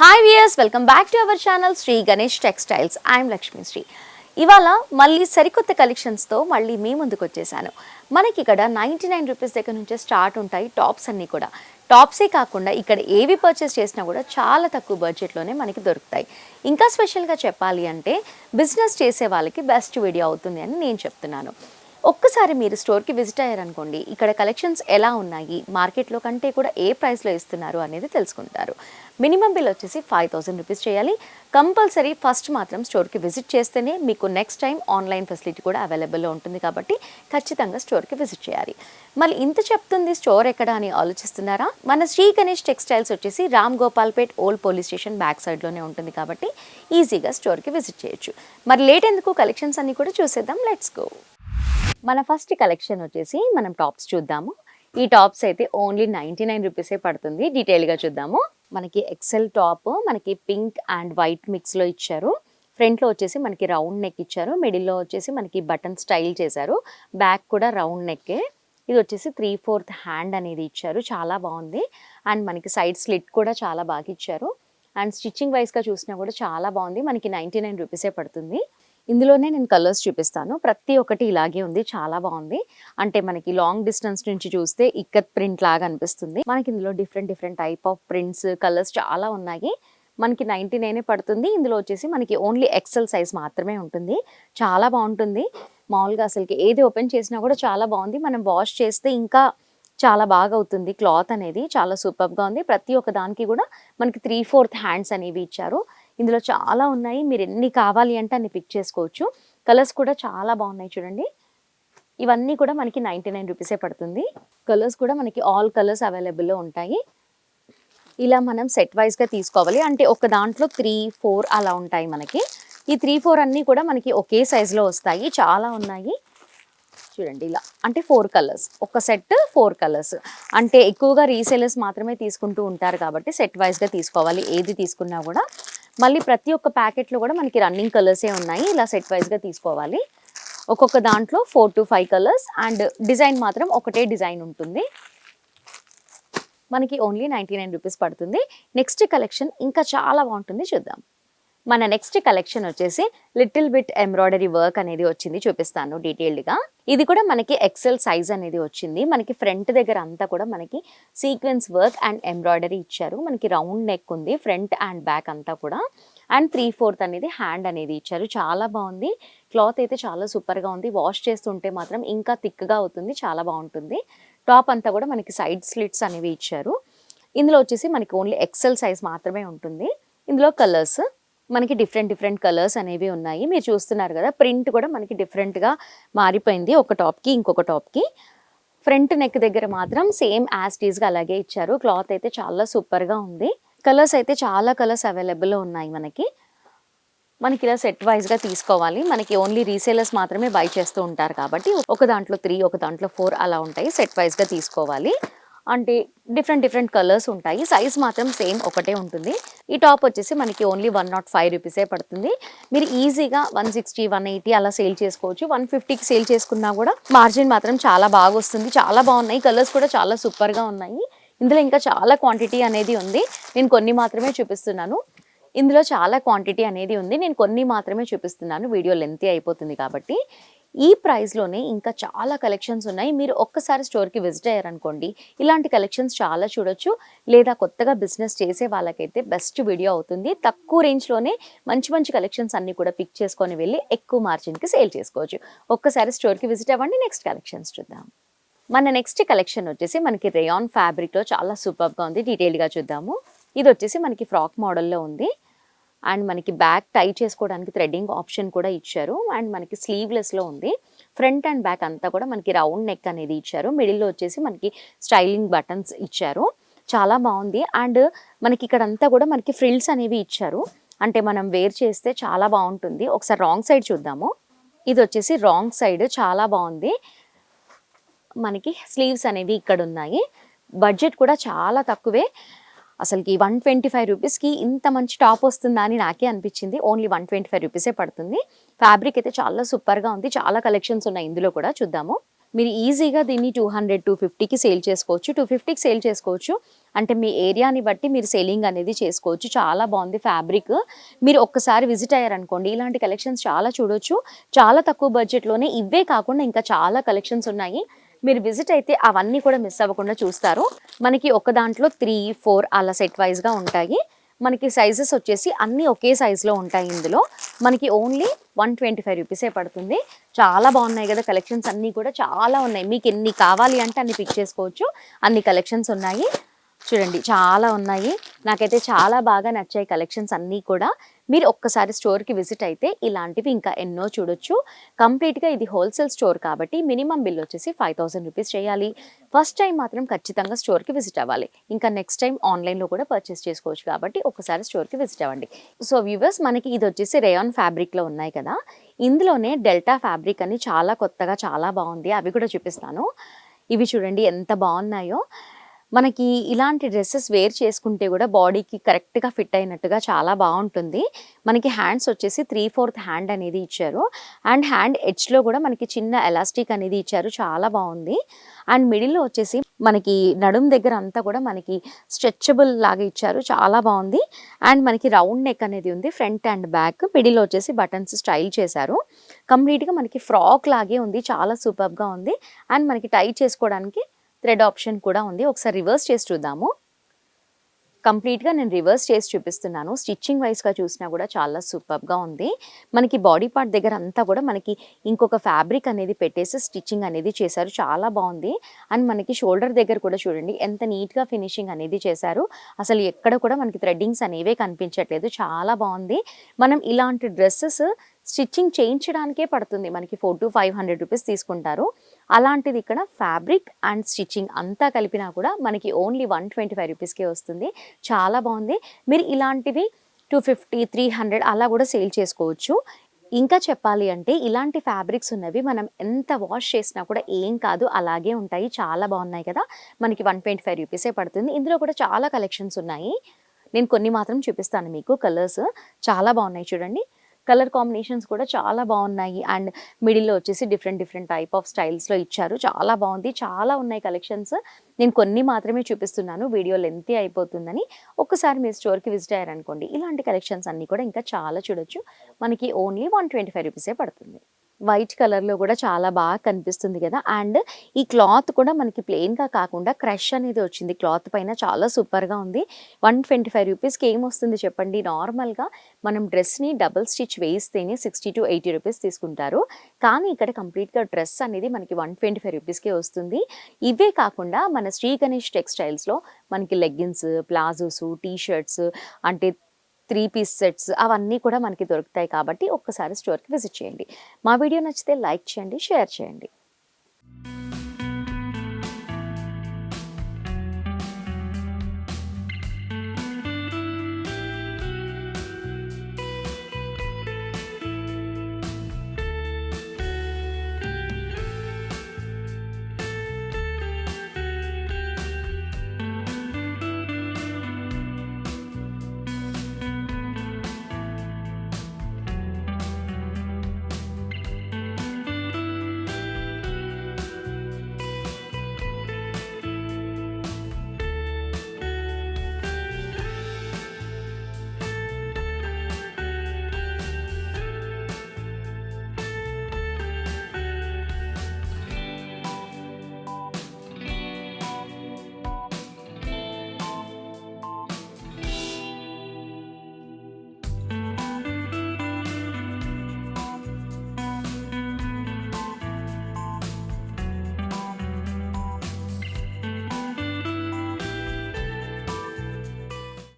Hi viewers, welcome back to our channel Shri Ganesh textiles. I'm Lakshmi Shri. ఇవాళ మళ్ళీ సరికొత్త కలెక్షన్స్తో మళ్ళీ మీ ముందుకు వచ్చేసాను. మనకి ఇక్కడ 99 రూపీస్ దగ్గర నుంచే స్టార్ట్ ఉంటాయి టాప్స్ అన్నీ కూడా. టాప్సే కాకుండా ఇక్కడ ఏవి పర్చేస్ చేసినా కూడా చాలా తక్కువ బడ్జెట్లోనే మనకి దొరుకుతాయి. ఇంకా స్పెషల్గా చెప్పాలి అంటే బిజినెస్ చేసే వాళ్ళకి బెస్ట్ వీడియో అవుతుంది అని నేను చెప్తున్నాను. ఒక్కసారి మీరు స్టోర్కి విజిట్ అయ్యారనుకోండి, ఇక్కడ కలెక్షన్స్ ఎలా ఉన్నాయి, మార్కెట్లో కంటే కూడా ఏ ప్రైస్లో ఇస్తున్నారు అనేది తెలుసుకుంటారు. మినిమం బిల్ వచ్చేసి 5000 రూపీస్ చేయాలి. కంపల్సరీ ఫస్ట్ మాత్రం స్టోర్కి విజిట్ చేస్తేనే మీకు నెక్స్ట్ టైం ఆన్లైన్ ఫెసిలిటీ కూడా అవైలబుల్లో ఉంటుంది కాబట్టి ఖచ్చితంగా స్టోర్కి విజిట్ చేయాలి. మళ్ళీ ఇంత చెప్తుంది స్టోర్ ఎక్కడ అని ఆలోచిస్తున్నారా? మన శ్రీ గణేష్ టెక్స్టైల్స్ వచ్చేసి Ram Gopalpet old police station back సైడ్లోనే ఉంటుంది కాబట్టి ఈజీగా స్టోర్కి విజిట్ చేయొచ్చు. మరి లేట్ ఎందుకు, కలెక్షన్స్ అన్నీ కూడా చూసేద్దాం. Let's go. మన ఫస్ట్ కలెక్షన్ వచ్చేసి మనం టాప్స్ చూద్దాము. ఈ టాప్స్ అయితే ఓన్లీ 99 రూపీసే పడుతుంది. డీటెయిల్గా చూద్దాము. మనకి ఎక్సెల్ టాప్ మనకి పింక్ అండ్ వైట్ మిక్స్లో ఇచ్చారు. ఫ్రంట్లో వచ్చేసి మనకి రౌండ్ నెక్ ఇచ్చారు. మిడిల్లో వచ్చేసి మనకి బటన్ స్టైల్ చేశారు. బ్యాక్ కూడా రౌండ్ నెక్కే. ఇది వచ్చేసి 3/4 హ్యాండ్ అనేది ఇచ్చారు. చాలా బాగుంది. అండ్ మనకి సైడ్ స్లిట్ కూడా చాలా బాగా ఇచ్చారు. అండ్ స్టిచ్చింగ్ వైజ్గా చూసినా కూడా చాలా బాగుంది. మనకి 99 రూపీసే పడుతుంది. ఇందులోనే నేను కలర్స్ చూపిస్తాను. ప్రతి ఒక్కటి ఇలాగే ఉంది, చాలా బాగుంది. అంటే మనకి లాంగ్ డిస్టెన్స్ నుంచి చూస్తే ఇక్కత్ ప్రింట్ లాగా అనిపిస్తుంది. మనకి ఇందులో different type of prints, colours చాలా ఉన్నాయి. మనకి 99 పడుతుంది. ఇందులో వచ్చేసి మనకి ఓన్లీ ఎక్సెల్ సైజ్ మాత్రమే ఉంటుంది. చాలా బాగుంటుంది. మామూలుగా అసలుకి ఏది ఓపెన్ చేసినా కూడా చాలా బాగుంది. మనం వాష్ చేస్తే ఇంకా చాలా బాగా అవుతుంది. క్లాత్ అనేది చాలా సూపర్గా ఉంది. ప్రతి ఒక్క దానికి కూడా మనకి 3/4 హ్యాండ్స్ అనేవి ఇచ్చారు. ఇందులో చాలా ఉన్నాయి. మీరు ఎన్ని కావాలి అంటే అన్ని పిక్ చేసుకోవచ్చు. కలర్స్ కూడా చాలా బాగున్నాయి చూడండి. ఇవన్నీ కూడా మనకి 99 రూపీసే పడుతుంది. కలర్స్ కూడా మనకి ఆల్ కలర్స్ అవైలబుల్లో ఉంటాయి. ఇలా మనం సెట్ వైజ్గా తీసుకోవాలి. అంటే ఒక దాంట్లో 3-4 అలా ఉంటాయి మనకి. ఈ 3-4 అన్నీ కూడా మనకి ఒకే సైజులో వస్తాయి. చాలా ఉన్నాయి చూడండి. ఇలా అంటే 4 కలర్స్, ఒక సెట్ 4 కలర్స్. అంటే ఎక్కువగా రీసేలర్స్ మాత్రమే తీసుకుంటూ ఉంటారు కాబట్టి సెట్ వైజ్గా తీసుకోవాలి. ఏది తీసుకున్నా కూడా మళ్ళీ ప్రతి ఒక్క ప్యాకెట్లో కూడా మనకి రన్నింగ్ కలర్సే ఉన్నాయి. ఇలా సెట్ వైజ్గా తీసుకోవాలి. ఒక్కొక్క దాంట్లో 4 to 5 కలర్స్ అండ్ డిజైన్ మాత్రం ఒకటే డిజైన్ ఉంటుంది. మనకి ఓన్లీ 99 రూపీస్ పడుతుంది. నెక్స్ట్ కలెక్షన్ ఇంకా చాలా బాగుంటుంది, చూద్దాం. మన నెక్స్ట్ కలెక్షన్ వచ్చేసి లిటిల్ బిట్ ఎంబ్రాయిడరీ వర్క్ అనేది వచ్చింది, చూపిస్తాను డీటెయిల్డ్గా. ఇది కూడా మనకి ఎక్సెల్ సైజ్ అనేది వచ్చింది. మనకి ఫ్రంట్ దగ్గర అంతా కూడా మనకి సీక్వెన్స్ వర్క్ అండ్ ఎంబ్రాయిడరీ ఇచ్చారు. మనకి రౌండ్ నెక్ ఉంది ఫ్రంట్ అండ్ బ్యాక్ అంతా కూడా. అండ్ 3/4 అనేది హ్యాండ్ అనేది ఇచ్చారు. చాలా బాగుంది. క్లాత్ అయితే చాలా సూపర్గా ఉంది. వాష్ చేస్తుంటే మాత్రం ఇంకా థిక్గా అవుతుంది, చాలా బాగుంటుంది. టాప్ అంతా కూడా మనకి సైడ్ స్లిట్స్ అనేవి ఇచ్చారు. ఇందులో వచ్చేసి మనకి ఓన్లీ ఎక్సెల్ సైజ్ మాత్రమే ఉంటుంది. ఇందులో కలర్స్ మనకి డిఫరెంట్ కలర్స్ అనేవి ఉన్నాయి. మీరు చూస్తున్నారు కదా, ప్రింట్ కూడా మనకి డిఫరెంట్గా మారిపోయింది ఒక టాప్కి ఇంకొక టాప్కి. ఫ్రంట్ నెక్ దగ్గర మాత్రం సేమ్ యాజ్ టీజ్గా అలాగే ఇచ్చారు. క్లాత్ అయితే చాలా సూపర్గా ఉంది. కలర్స్ అయితే చాలా కలర్స్ అవైలబుల్లో ఉన్నాయి మనకి. మనకి ఇలా సెట్ వైజ్గా తీసుకోవాలి. మనకి ఓన్లీ రీసేలర్స్ మాత్రమే బై చేస్తూ ఉంటారు కాబట్టి ఒక దాంట్లో 3, ఒక దాంట్లో 4 అలా ఉంటాయి. సెట్ వైజ్గా తీసుకోవాలి. అంటే డిఫరెంట్ కలర్స్ ఉంటాయి. సైజ్ మాత్రం సేమ్ ఒకటే ఉంటుంది. ఈ టాప్ వచ్చేసి మనకి ఓన్లీ 105 రూపీసే పడుతుంది. మీరు ఈజీగా 160, 180 అలా సేల్ చేసుకోవచ్చు. 150కి సేల్ చేసుకున్నా కూడా మార్జిన్ మాత్రం చాలా బాగా వస్తుంది. చాలా బాగున్నాయి. కలర్స్ కూడా చాలా సూపర్గా ఉన్నాయి. ఇందులో ఇంకా చాలా క్వాంటిటీ అనేది ఉంది. నేను కొన్ని మాత్రమే చూపిస్తున్నాను. ఇందులో చాలా క్వాంటిటీ అనేది ఉంది. నేను కొన్ని మాత్రమే చూపిస్తున్నాను, వీడియో లెంతీ అయిపోతుంది కాబట్టి. ఈ ప్రైస్లోనే ఇంకా చాలా కలెక్షన్స్ ఉన్నాయి. మీరు ఒక్కసారి స్టోర్కి విజిట్ అయ్యారనుకోండి, ఇలాంటి కలెక్షన్స్ చాలా చూడొచ్చు. లేదా కొత్తగా బిజినెస్ చేసే వాళ్ళకైతే బెస్ట్ వీడియో అవుతుంది. తక్కువ రేంజ్లోనే మంచి కలెక్షన్స్ అన్నీ కూడా పిక్ చేసుకొని వెళ్ళి ఎక్కువ మార్జిన్కి సేల్ చేసుకోవచ్చు. ఒక్కసారి స్టోర్కి విజిట్ అవ్వండి. నెక్స్ట్ కలెక్షన్స్ చూద్దాం. మన నెక్స్ట్ కలెక్షన్ వచ్చేసి మనకి రేయాన్ ఫ్యాబ్రిక్లో చాలా సూపర్గా ఉంది. డీటెయిల్గా చూద్దాము. ఇది వచ్చేసి మనకి ఫ్రాక్ మోడల్లో ఉంది. అండ్ మనకి బ్యాక్ టై చేసుకోవడానికి థ్రెడ్డింగ్ ఆప్షన్ కూడా ఇచ్చారు. అండ్ మనకి స్లీవ్లెస్లో ఉంది. ఫ్రంట్ అండ్ బ్యాక్ అంతా కూడా మనకి రౌండ్ నెక్ అనేది ఇచ్చారు. మిడిల్లో వచ్చేసి మనకి స్టైలింగ్ బటన్స్ ఇచ్చారు. చాలా బాగుంది. అండ్ మనకి ఇక్కడ అంతా కూడా మనకి ఫ్రిల్స్ అనేవి ఇచ్చారు. అంటే మనం వేర్ చేస్తే చాలా బాగుంటుంది. ఒకసారి రాంగ్ సైడ్ చూద్దాము. ఇది వచ్చేసి రాంగ్ సైడ్, చాలా బాగుంది. మనకి స్లీవ్స్ అనేవి ఇక్కడ ఉన్నాయి. బడ్జెట్ కూడా చాలా తక్కువే. అసలుకి 125 రూపీస్కి ఇంత మంచి టాప్ వస్తుందా అని నాకే అనిపించింది. ఓన్లీ 125 రూపీసే పడుతుంది. ఫ్యాబ్రిక్ అయితే చాలా సూపర్గా ఉంది. చాలా కలెక్షన్స్ ఉన్నాయి. ఇందులో కూడా చూద్దాము. మీరు ఈజీగా దీన్ని 200, 250కి సేల్ చేసుకోవచ్చు. 250కి సేల్ చేసుకోవచ్చు. అంటే మీ ఏరియాని బట్టి మీరు సెల్లింగ్ అనేది చేసుకోవచ్చు. చాలా బాగుంది ఫ్యాబ్రిక్. మీరు ఒక్కసారి విజిట్ అయ్యారనుకోండి ఇలాంటి కలెక్షన్స్ చాలా చూడొచ్చు. చాలా తక్కువ బడ్జెట్లోనే ఇవే కాకుండా ఇంకా చాలా కలెక్షన్స్ ఉన్నాయి. మీరు విజిట్ అయితే అవన్నీ కూడా మిస్ అవ్వకుండా చూస్తారు. మనకి ఒక దాంట్లో 3, 4 అలా సెట్ వైజ్గా ఉంటాయి. మనకి సైజెస్ వచ్చేసి అన్నీ ఒకే సైజులో ఉంటాయి. ఇందులో మనకి ఓన్లీ 125 రూపీసే పడుతుంది. చాలా బాగున్నాయి కదా కలెక్షన్స్ అన్నీ కూడా చాలా ఉన్నాయి. మీకు ఎన్ని కావాలి అంటే అన్ని పిక్ చేసుకోవచ్చు. అన్ని కలెక్షన్స్ ఉన్నాయి. చూడండి చాలా ఉన్నాయి. నాకైతే చాలా బాగా నచ్చాయి కలెక్షన్స్ అన్నీ కూడా. మీరు ఒక్కసారి స్టోర్కి విజిట్ అయితే ఇలాంటివి ఇంకా ఎన్నో చూడొచ్చు. కంప్లీట్గా ఇది హోల్సేల్ స్టోర్ కాబట్టి మినిమం బిల్ వచ్చేసి 5000 రూపీస్ చేయాలి. ఫస్ట్ టైం మాత్రం ఖచ్చితంగా స్టోర్కి విజిట్ అవ్వాలి. ఇంకా నెక్స్ట్ టైం ఆన్లైన్లో కూడా పర్చేస్ చేసుకోవచ్చు కాబట్టి ఒక్కసారి స్టోర్కి విజిట్ అవ్వండి. సో వ్యూవర్స్, మనకి ఇది వచ్చేసి రేయాన్ ఫ్యాబ్రిక్లో ఉన్నాయి కదా, ఇందులోనే డెల్టా ఫ్యాబ్రిక్ అని చాలా కొత్తగా చాలా బాగుంది. అవి కూడా చూపిస్తాను. ఇవి చూడండి ఎంత బాగున్నాయో. మనకి ఇలాంటి డ్రెస్సెస్ వేర్ చేసుకుంటే కూడా బాడీకి కరెక్ట్గా ఫిట్ అయినట్టుగా చాలా బాగుంటుంది. మనకి హ్యాండ్స్ వచ్చేసి 3/4 హ్యాండ్ అనేది ఇచ్చారు. అండ్ హ్యాండ్ ఎడ్జ్లో కూడా మనకి చిన్న ఎలాస్టిక్ అనేది ఇచ్చారు. చాలా బాగుంది. అండ్ మిడిల్లో వచ్చేసి మనకి నడుం దగ్గర అంతా కూడా మనకి స్ట్రెచబుల్ లాగా ఇచ్చారు. చాలా బాగుంది. అండ్ మనకి రౌండ్ నెక్ అనేది ఉంది. ఫ్రంట్ అండ్ బ్యాక్ మిడిల్లో వచ్చేసి బటన్స్ స్టైల్ చేశారు. కంప్లీట్గా మనకి ఫ్రాక్ లాగే ఉంది. చాలా సూపర్గా ఉంది. అండ్ మనకి టై చేసుకోవడానికి థ్రెడ్ ఆప్షన్ కూడా ఉంది. ఒకసారి రివర్స్ చేసి చూద్దాము. కంప్లీట్గా నేను రివర్స్ చేసి చూపిస్తున్నాను. స్టిచ్చింగ్ వైస్గా చూసినా కూడా చాలా సూపర్గా ఉంది. మనకి బాడీ పార్ట్ దగ్గర అంతా కూడా మనకి ఇంకొక ఫ్యాబ్రిక్ అనేది పెట్టేసి స్టిచ్చింగ్ అనేది చేశారు. చాలా బాగుంది. అండ్ మనకి షోల్డర్ దగ్గర కూడా చూడండి ఎంత నీట్గా ఫినిషింగ్ అనేది చేశారు. అసలు ఎక్కడ కూడా మనకి థ్రెడ్డింగ్స్ అనేవే కనిపించట్లేదు. చాలా బాగుంది. మనం ఇలాంటి డ్రెస్సెస్ స్టిచ్చింగ్ చేయించడానికే పడుతుంది. మనకి 400 to 500 రూపీస్ తీసుకుంటారు. అలాంటిది ఇక్కడ ఫ్యాబ్రిక్ అండ్ స్టిచ్చింగ్ అంతా కలిపినా కూడా మనకి ఓన్లీ 125 రూపీస్కే వస్తుంది. చాలా బాగుంది. మీరు ఇలాంటివి 250, 300 అలా కూడా సేల్ చేసుకోవచ్చు. ఇంకా చెప్పాలి అంటే ఇలాంటి ఫ్యాబ్రిక్స్ ఉన్నవి మనం ఎంత వాష్ చేసినా కూడా ఏం కాదు, అలాగే ఉంటాయి. చాలా బాగున్నాయి కదా. మనకి 125 రూపీసే పడుతుంది. ఇందులో కూడా చాలా కలెక్షన్స్ ఉన్నాయి. నేను కొన్ని మాత్రం చూపిస్తాను మీకు. కలర్స్ చాలా బాగున్నాయి చూడండి. కలర్ కాంబినేషన్స్ కూడా చాలా బాగున్నాయి. అండ్ మిడిల్లో వచ్చేసి డిఫరెంట్ టైప్ ఆఫ్ స్టైల్స్లో ఇచ్చారు. చాలా బాగుంది. చాలా ఉన్నాయి కలెక్షన్స్. నేను కొన్ని మాత్రమే చూపిస్తున్నాను, వీడియో లెంతీ అయిపోతుందని. ఒక్కసారి మీరు స్టోర్కి విజిట్ అయ్యారనుకోండి ఇలాంటి కలెక్షన్స్ అన్నీ కూడా ఇంకా చాలా చూడొచ్చు. మనకి ఓన్లీ 125 రూపీసే పడుతుంది. వైట్ కలర్లో కూడా చాలా బాగా కనిపిస్తుంది కదా. అండ్ ఈ క్లాత్ కూడా మనకి ప్లెయిన్గా కాకుండా క్రష్ అనేది వచ్చింది క్లాత్ పైన. చాలా సూపర్గా ఉంది. 125 రూపీస్కి ఏమొస్తుంది చెప్పండి. నార్మల్గా మనం డ్రెస్ని డబుల్ స్టిచ్ వేయిస్తేనే 60 to 80 రూపీస్ తీసుకుంటారు. కానీ ఇక్కడ కంప్లీట్గా డ్రెస్ అనేది మనకి 125 రూపీస్కే వస్తుంది. ఇవే కాకుండా మన శ్రీ గణేష్ టెక్స్టైల్స్లో మనకి లెగ్గిన్స్, ప్లాజోస్, టీ షర్ట్స్, అంటే 3 పీస్ సెట్స్ అవన్నీ కూడా మనకి దొరుకుతాయి. కాబట్టి ఒక్కసారి స్టోర్కి విజిట్ చేయండి. మా వీడియో నచ్చితే లైక్ చేయండి, షేర్ చేయండి.